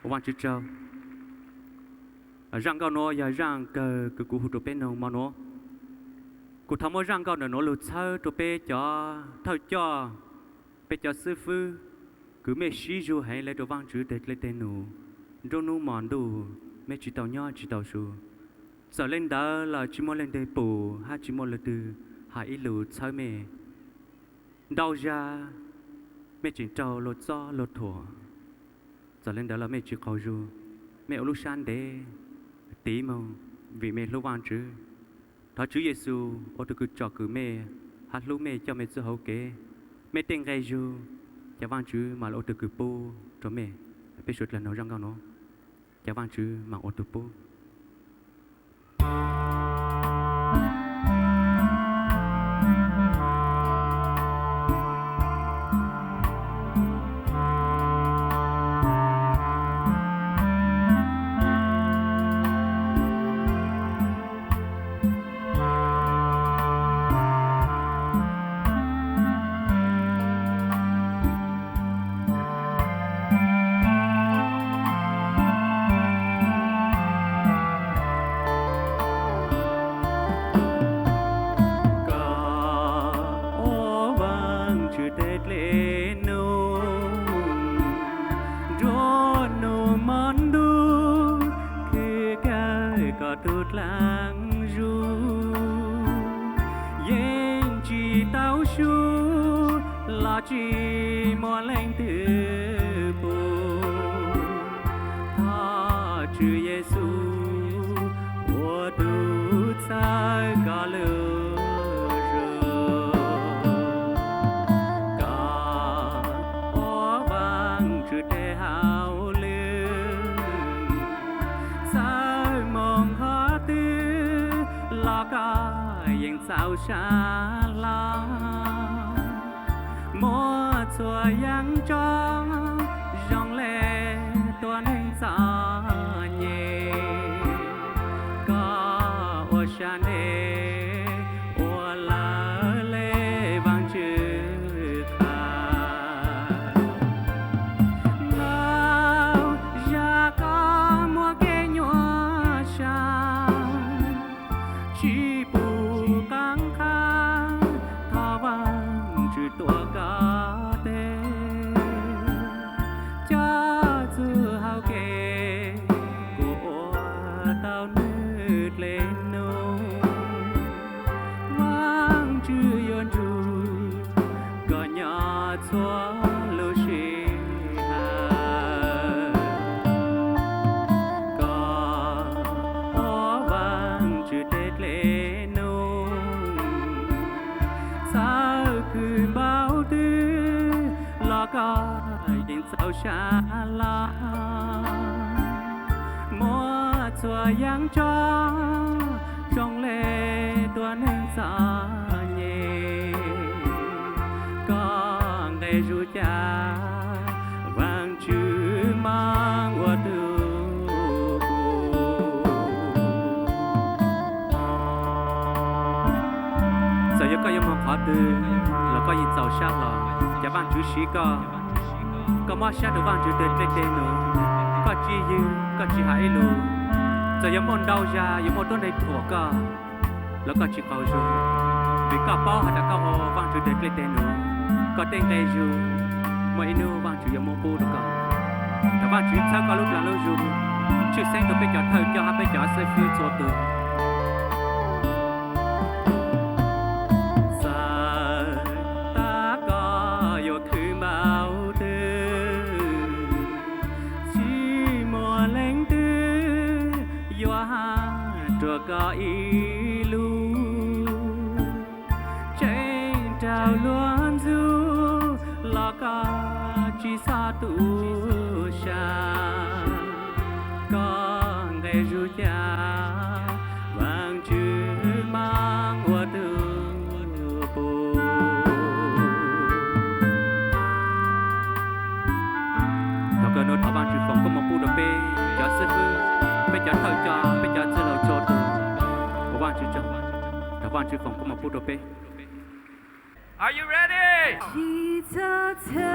quan chữ trâu răng cao nó ya răng cái cụ hụt bên nó mà nó cụ thằng mà răng cao nó lụt sơ tụi bé cho thâu cho bé cho sư phụ cứ mẹ xí du hay lấy đồ văn chữ để lấy tên nó rồi nó mòn đồ mẹ chỉ tàu nhỏ chỉ tàu số giờ lên đó là chỉ muốn lên đây bù hay chỉ muốn là từ hai lụt sơ mẹ đau ra mẹ chỉ trâu lột gió lột thổ giờ lên đó là mẹ chỉ cầu ru mẹ ở lúc sáng để tí mà vì mẹ lúc ăn chứ đó Chúa Giêsu ở từ cứ cho cứ mẹ hát lúc mẹ cho mẹ sự hậu kế mẹ tên gây ru cho văn chứ mà ở từ cứ pu cho mẹ biết suốt lần nó răng cao nó cho văn chứ mà ở từ pu sao xa la mua chùa yang cho dòng lệ tuần hình xa nhẹ có ô xa nê ô la lê vang chữ khá nào ra có mua cái nhua xa chỉ căng khang thao vang chữ tua cá tê cha chữ hao kê của tao nước lên nô mang chữ yon ru có nhà xóa lô xì hà có vang chữ tết lên cứ bao tư lo có đến sao xa la mua chùa yang cho trong lệ tuần hình xa nhẹ có ngày ru cha vàng chữ mang qua tư giờ yêu có yêu mong khó tư là có nhìn giàu sang là giá vàng chú sĩ có mót sang được vàng chú tên lên tên nữa có chi yêu có chi hại luôn giờ yêu mong đau ra yêu mong tuần này thua có là có chi cầu rồi vì có bao hạt đã có họ vàng chú tên lên tên nữa có tên cây rồi mọi nơi vàng chú yêu mong bu được có giá vàng chú sao có lúc là lâu rồi chú sáng được bây giờ thời cho hai bây giờ sẽ phi cho từ có ý lu trên trào luôn du lo có chỉ xa tu xa có ngày ru cha vàng chữ mang qua đường bù tao cần nói thảo vàng chữ phòng có một bu đập bê cho sư phụ bây giờ thao cho bây giờ sẽ là cho tu vang chữ cho thảo vàng chữ phòng có một bu đập bê. Are you ready? Chỉ cho thế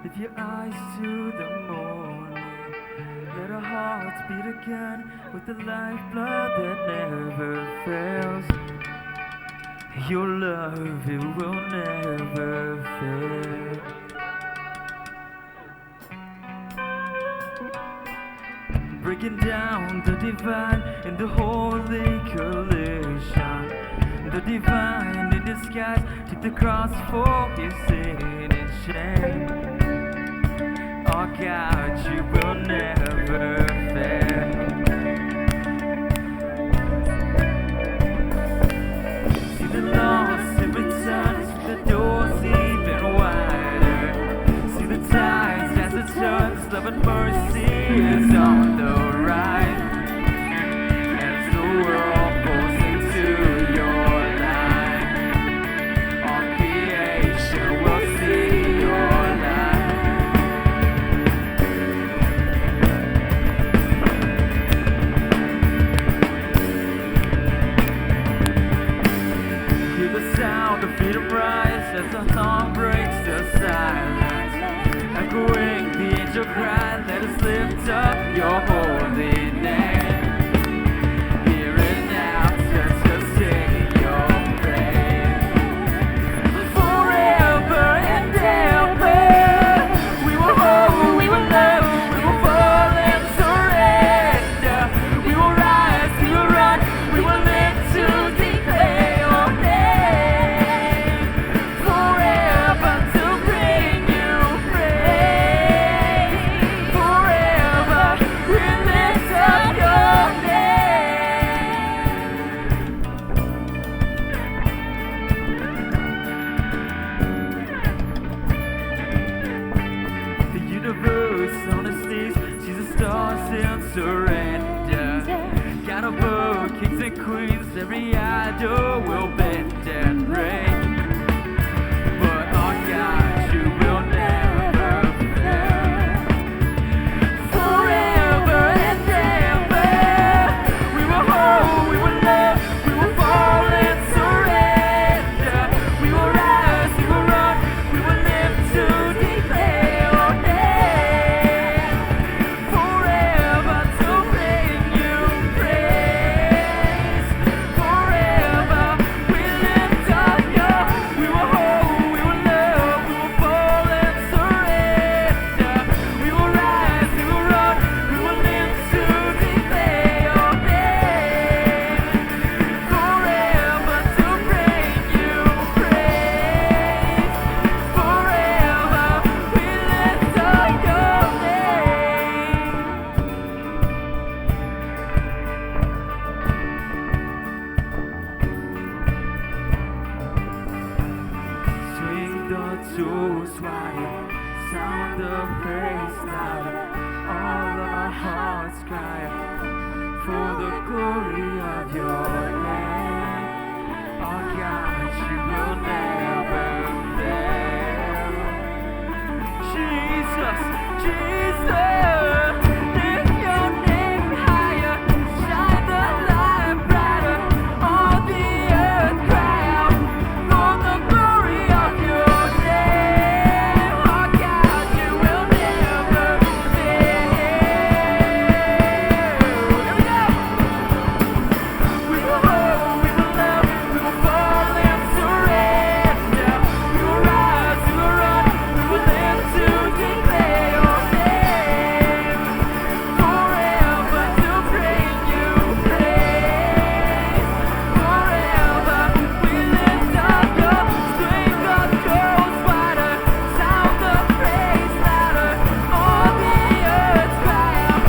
Lift your eyes to the morning. Let our hearts beat again with the lifeblood that never fails. Your love, it will never fail. Breaking down the divine in the holy collision. The divine in disguise took the cross for his sin and shame. Oh God, you will never fail. See the lost in return, see the doors even wider. See the tides as it turns, love and mercy is on the rise. As the world goes into your life, all creation will see your light. Hear the sound of freedom rise as the song breaks the silence. Echoing the angel cry, let us lift up your holy name. Here and now, just to sing your praise. Forever and ever, we will hold, we will love, we will fall and surrender. We will rise, we will run, we will live to declare your name. Forever to bring you praise. Forever. surrender. Got over kings and queens, every idol will bend and break. But on God you will never fail. Forever and ever, we will hold, we will love, we will fall and surrender. We will rise, we will run, we will live to declare your name. Forever to bring you praise. Forever we lift up your. We will hold, we will love, we will fall and surrender. We will rise, we will run, we will live to declare your name. Forever to bring you praise. Forever we lift up your name. Swing the tools wider, sound the praise louder. All our hearts cry out for the glory of your name. Our God, you will never fail. Jesus, Jesus, lift your name higher, shine the light brighter. All the earth cry out for the glory of your name. Our God, you will never fail. Here we go. We will hold, we will love, we will fall and surrender. We will rise, we will run, we will live to declare your name. Forever to bring you praise. Forever we lift up your string of goes wider, sound the praise louder. All the earth cry out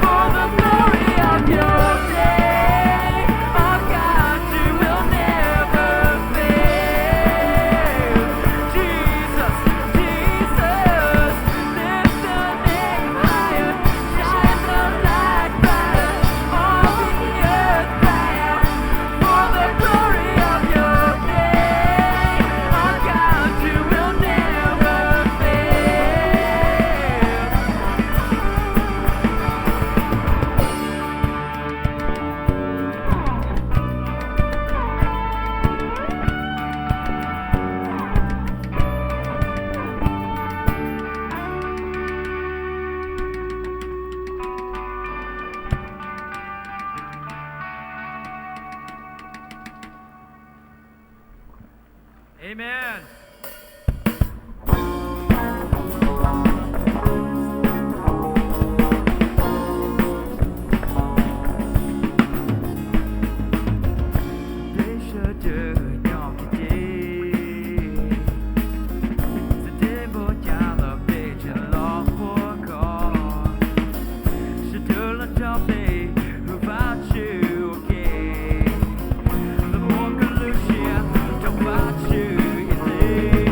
for the glory of your name. Our God, you will never fail. Jesus, Jesus, lift the name higher, shine the light brighter. All the earth cry out for the glory of your name. Our God, you will never fail. Amen. Bây giờ chờ nhau cái gì? Giờ để vô nhà là về trên lo của con. Giờ đưa lên cho về without you, okay. The more collusion, don't watch you.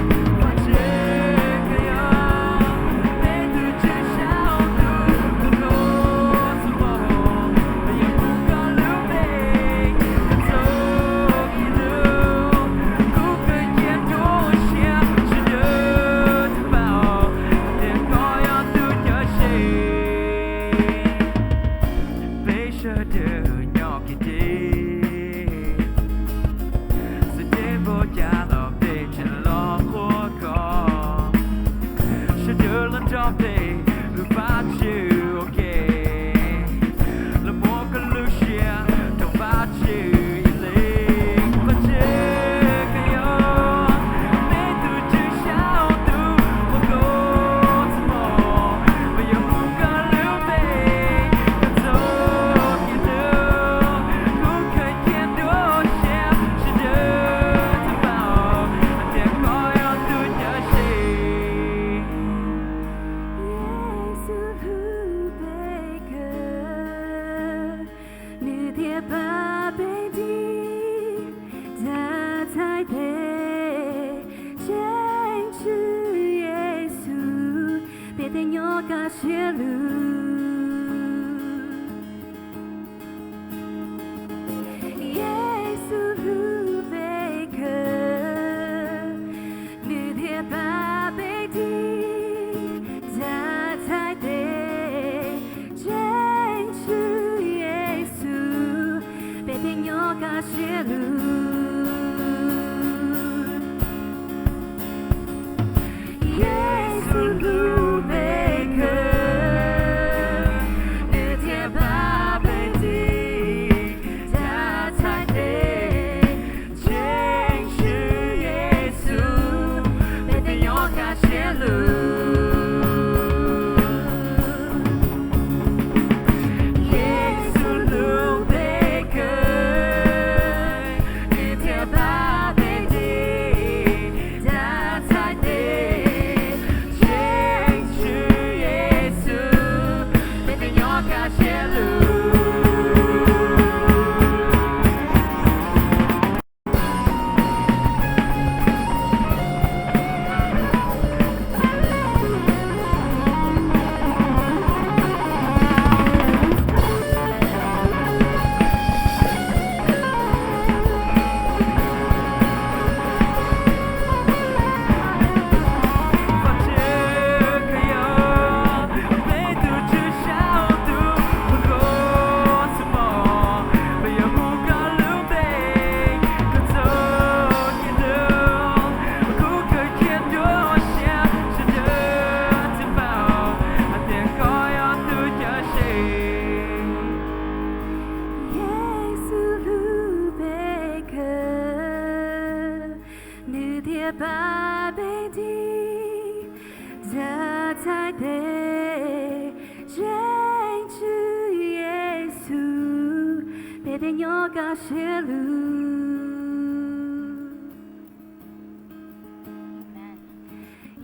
ga shilu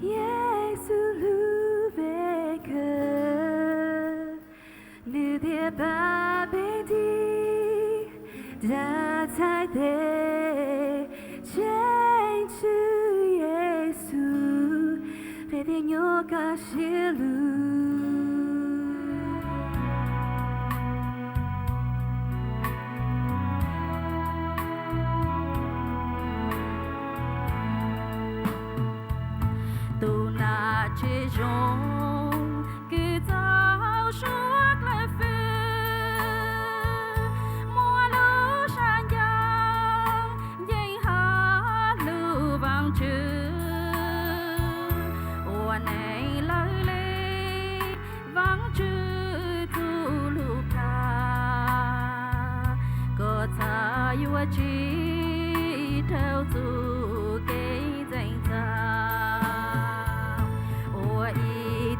Yesu lu beke lu dia ba be di da tai de change to Yesu be de nyo ga shilu Chỉ dùng cứ giáo suốt lời phê mua lúa sang giang dây hát lưu vang chữ ủa này lời lê vang chữ tu lưu ca có ta yêu chỉ theo tu cái danh ta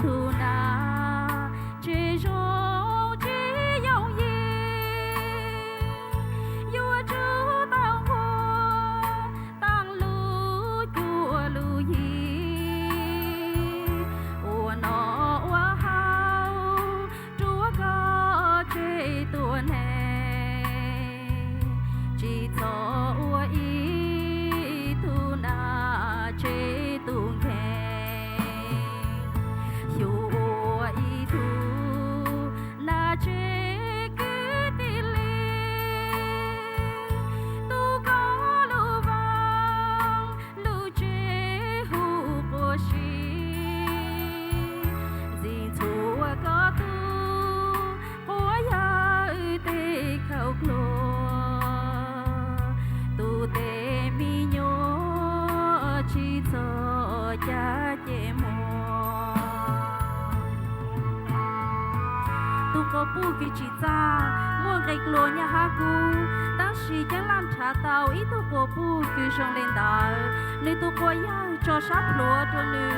thu na chỉ cho chỉ yêu yêu chúa tăng lũ của lũ ô nó hoa hao chúa có chế tuần hè chỉ cho thu na chế tuần hè có bu kỳ chỉ ra mua gạch lúa nhà ha cu ta chỉ chẳng làm trả tàu ít tu có bu kỳ trong lên đảo nơi tu có ya cho sắp lúa cho nữ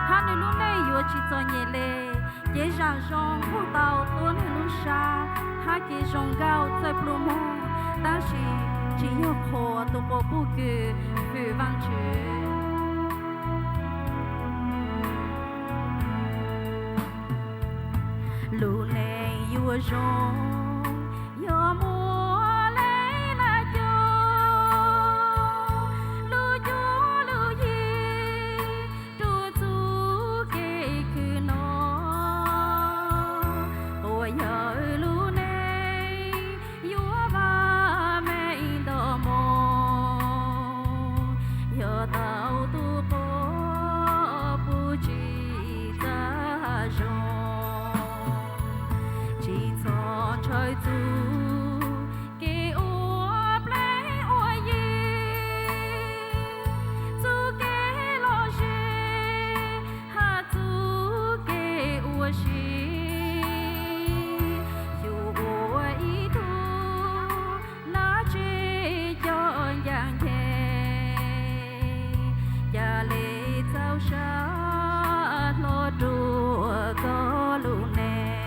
ha nữ lúc này vừa chỉ cho nhẹ lệ dễ dàng trong khu tàu tuôn lúc xa ha kỳ trong gạo tại plum ta chỉ yêu khổ tu có bu kỳ vì vang chữ lũ này yêu rong yêu mùa lấy là cho lũ gì tru tru kê cứ nó ôi giờ lũ này yêu ba mẹ đỏ mồ giờ tao tu có bu chỉ ta rong trời tu kê ốp lấy ôi tu kê lo gì ha tu kê ôi dù ôi tu nó chỉ cho giang thế và lệ sao sát lo đùa có lũ nè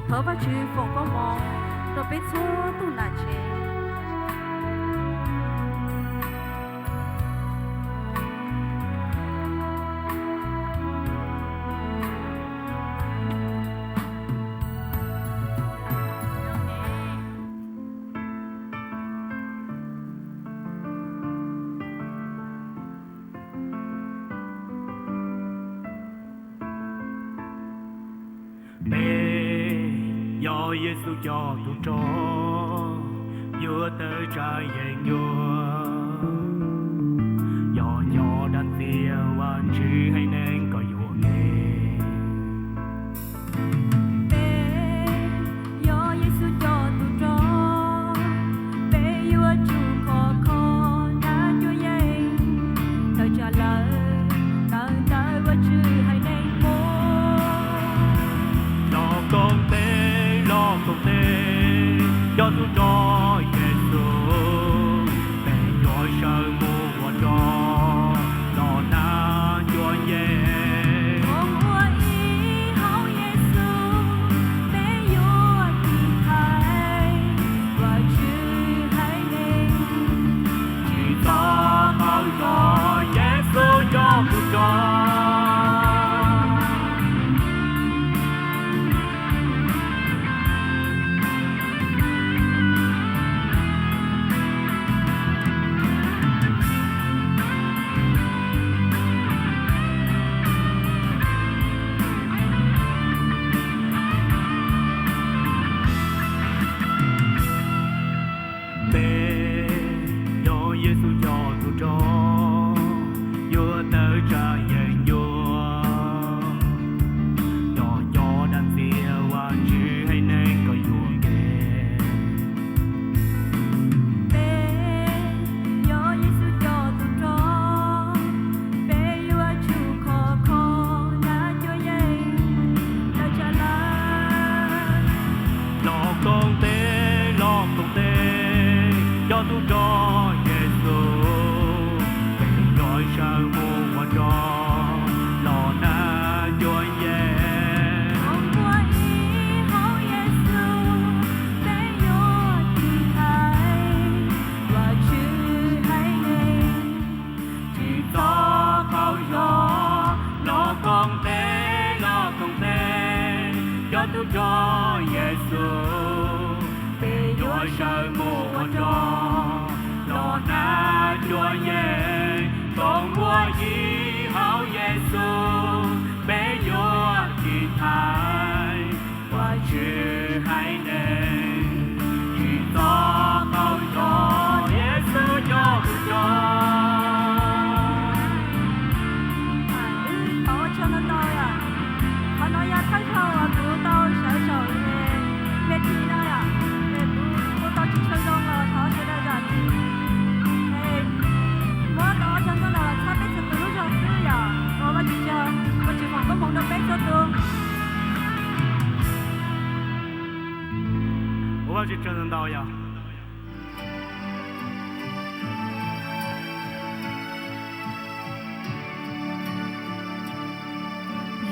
thở và chữ phòng có mong rồi biết số tu là chế do Giêsu cho tu cho vừa tới trái dành nhua do nhỏ đàn tia hoàn chỉ hay nên có yêu nghề do Giêsu cho tu cho bé yêu chủ khó đã cho dây thời trả lời đời và chữ hay nên lo con tế do tu cho Giêsu bé cho tu cho Giêsu bị chúa sợ mùa cho lo na chúa ye con mua gì hảo Giêsu bé chúa kỳ thái và chữ hai nên chỉ to câu cho Giêsu cho Họ cho nó tôi à, họ nói ya thấy thâu à, tụi tôi sợ sợ về thi đó à, về tụi tôi chỉ chơi đông là họ sẽ ra rằng, mỗi đó cho nó là sao biết sự tụi nó rồi à, rồi mà chỉ chờ, mà chỉ còn có một đứa bé cho tôi. 我要去真人导呀。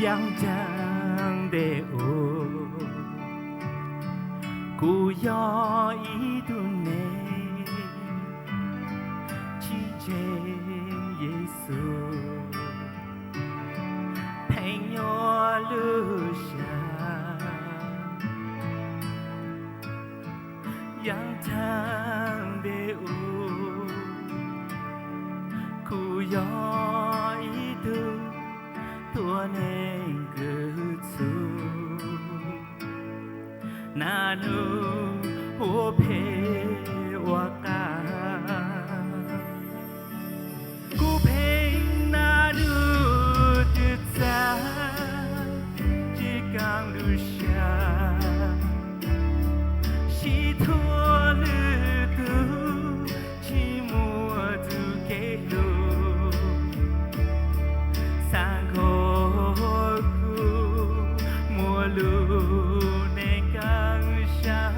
yang chẳng để ô cú yo ý tu nè chi chế Giêsu thành yo lưu xa yang chẳng để ô cú yo ý tu tua nên cứ su nanu ô phê wa ca cú phê nanu tự ra chỉ càng lưu xa chỉ thua lưu tu chỉ mua tu kế lưu sang khổ mùa lũ nên càng xa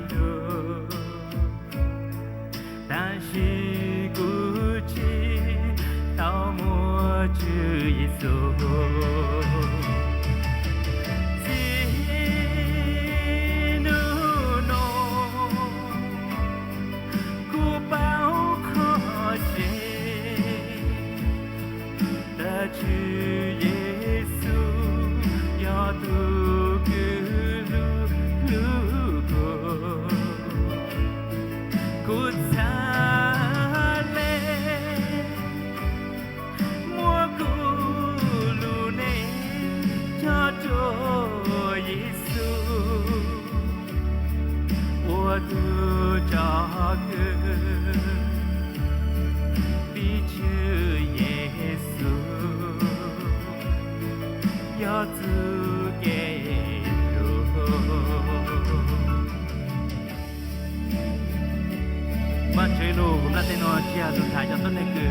lũ ta chỉ cú chi tao mua chữ Giêsu chữ Giêsu do tu cứ lu cút xa lên mua cú lu nè cho chúa Giêsu của tu cho cứ vì chữ Giêsu yo tu ke lu ban chơi lu cũng là tên nó chia lu thái cho tôi nên cứ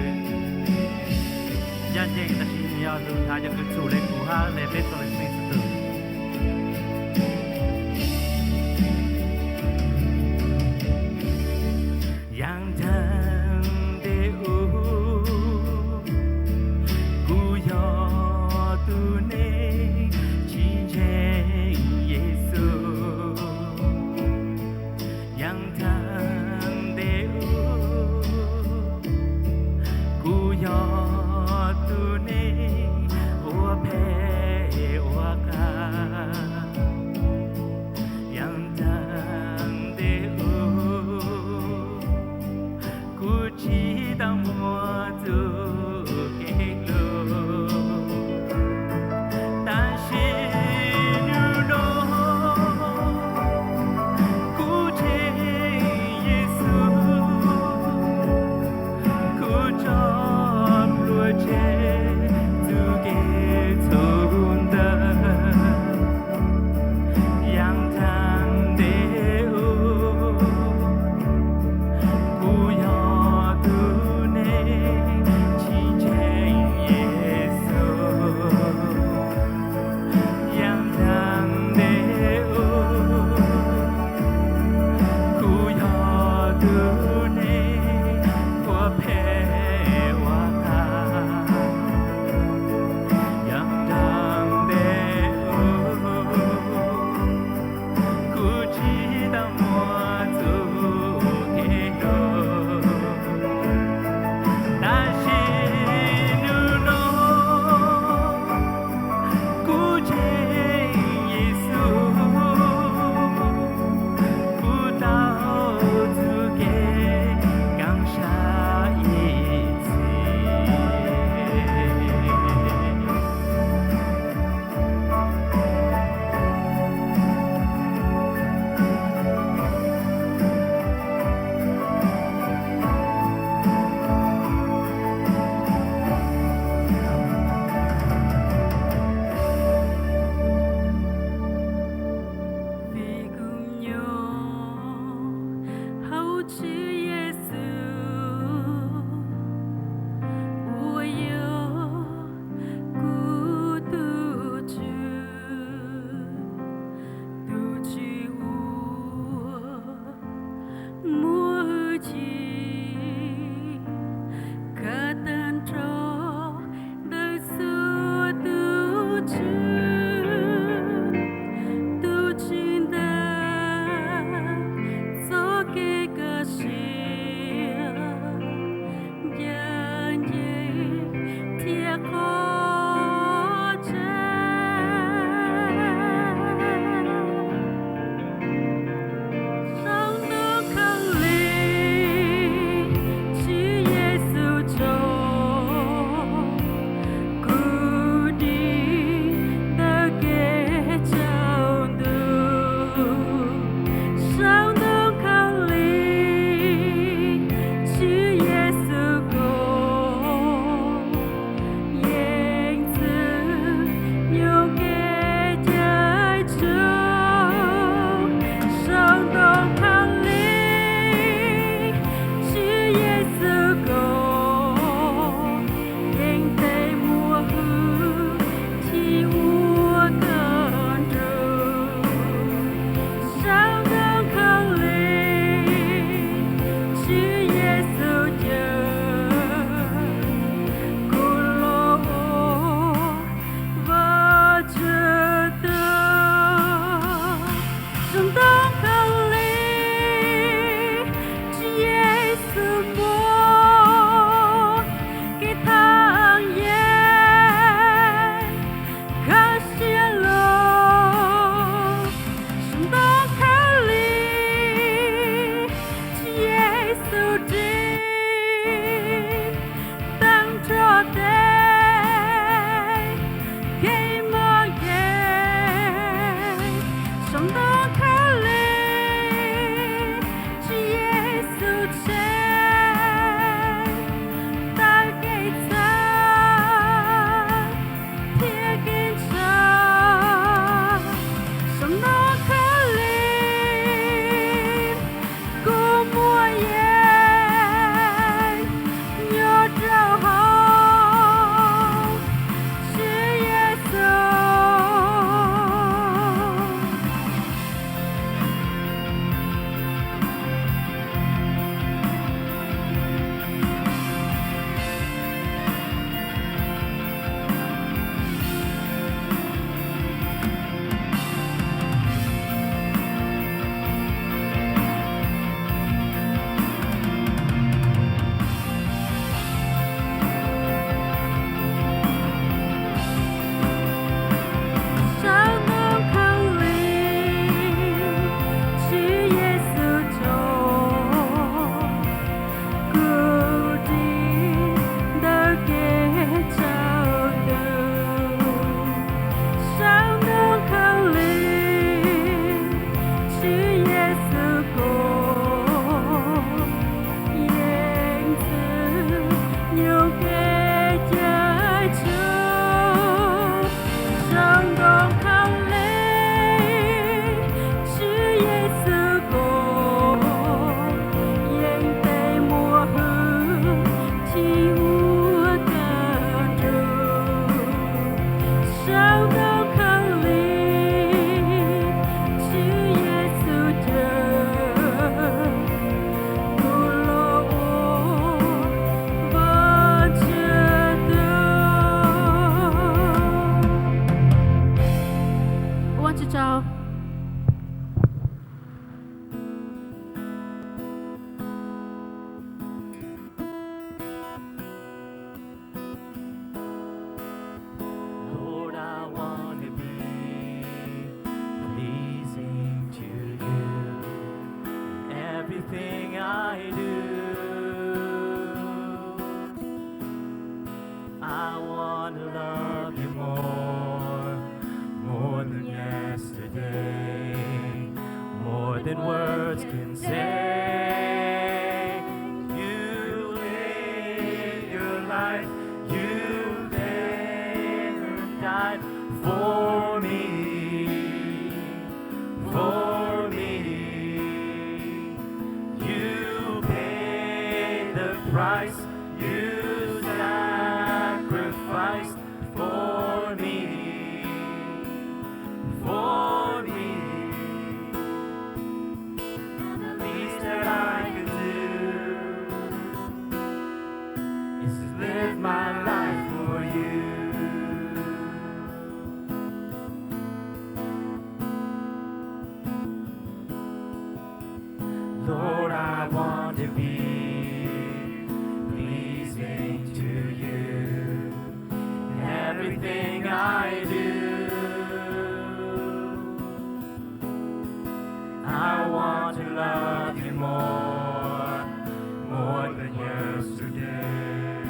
gian chơi ta xin yo lu thái cho cứ chủ lên của ha để biết tôi sinh sự tự yang thang để u cu yo tu nè chi chế Giêsu yang thang để u cu yo tu nè ô phê want to tell. Lord, I want to be pleasing to you. Everything I do, I want to love you more than yesterday, more than words can say. You live your life, you there and died for me, for me. You paid the price, you sacrificed for me, for me. And the least that I could do is to live my life for you. Lord, I want to be pleasing to you. Everything I do, I want to love you more than yesterday,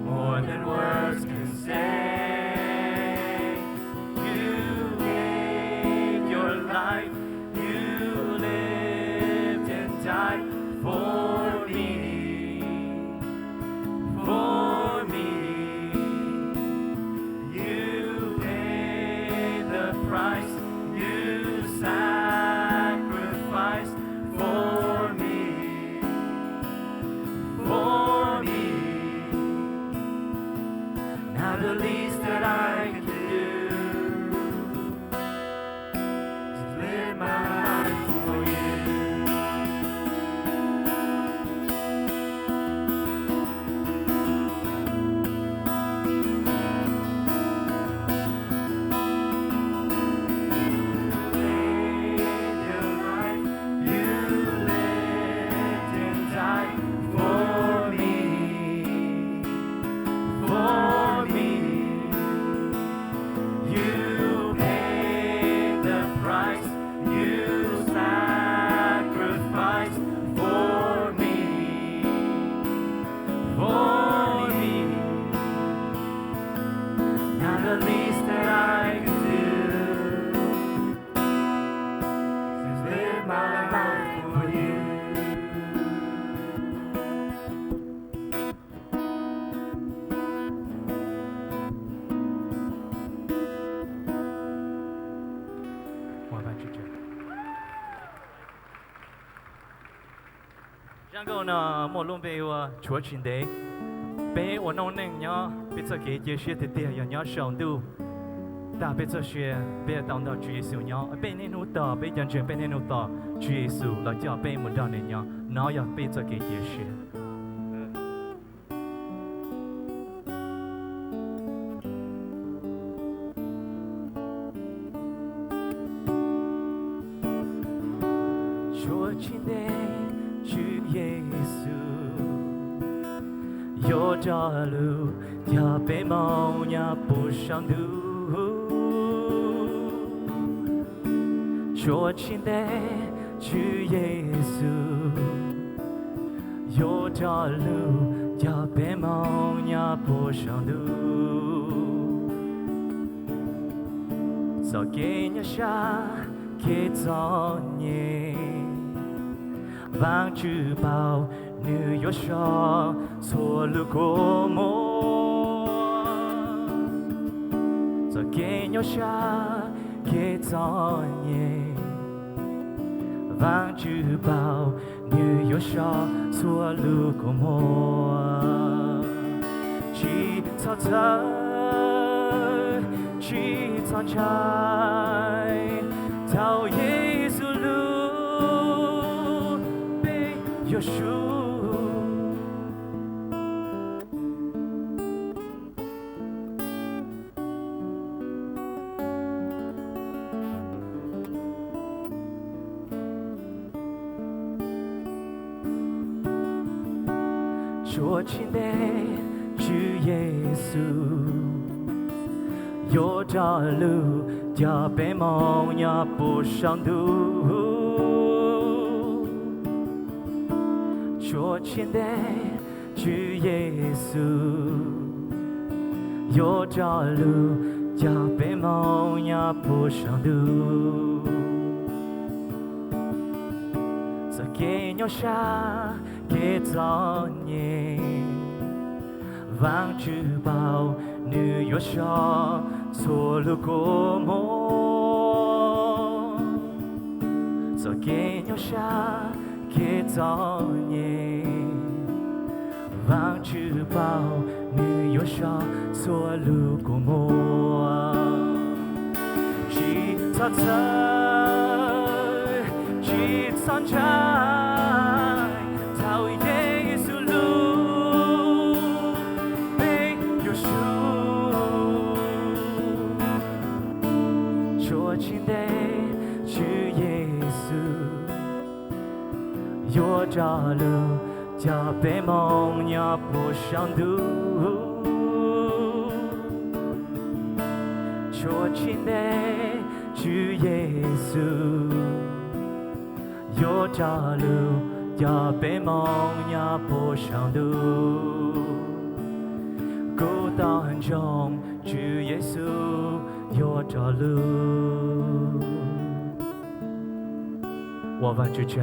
more than words can say. You gave your life, you lived and died for me, for me. You paid the price, you sacrificed for me, for me. Now the least that I can do is live my life for you. Your life, you lived and died for me, for me. You paid the price, you sacrificed for me, for me. Now the least that I can do is live my life for you. Giang cầu nó một luôn về chúa chuyện đấy, bé ở nông nền nhá, bây giờ cái giới sẽ thực hiện nhá sống tu, ta bây giờ sẽ bé đào tạo Chúa Giêsu nhá, bé nên nỗ tờ bé dân chuyện bé nên nỗ tờ Chúa Giêsu là cho bé một đào nền nhá, nó giờ bây giờ cái giới sẽ. Chúa trên đây Chúa Giêsu, yo cho lu cho bé mau nhà bố sang du. Chúa trên đây Chúa Giêsu, yo cho lu cho bé mau nhà bố sang du. Giờ cái nhà xa cái gió nhẹ vang chữ bao nữ yo cho xua lu cô mô. Giờ cái nhỏ xa cái gió nhẹ vang chữ bao nữ yo cho xua lu cô mô. Chỉ cho trời chỉ cho trái thao Giêsu lu be Yeshua. 说亲的主耶稣，有条路叫被梦也不上路。说亲的主耶稣，有条路叫被梦也不上路。这给鸟下给早年，望珠宝女友上错路过梦。这给鸟下给早年，望珠宝女友上错路过梦。只草草，只草草。说亲的主耶稣，有条路叫被梦也不上路。说亲的主耶稣，有条路叫被梦也不上路。孤单中主耶稣有条路，我望着脚。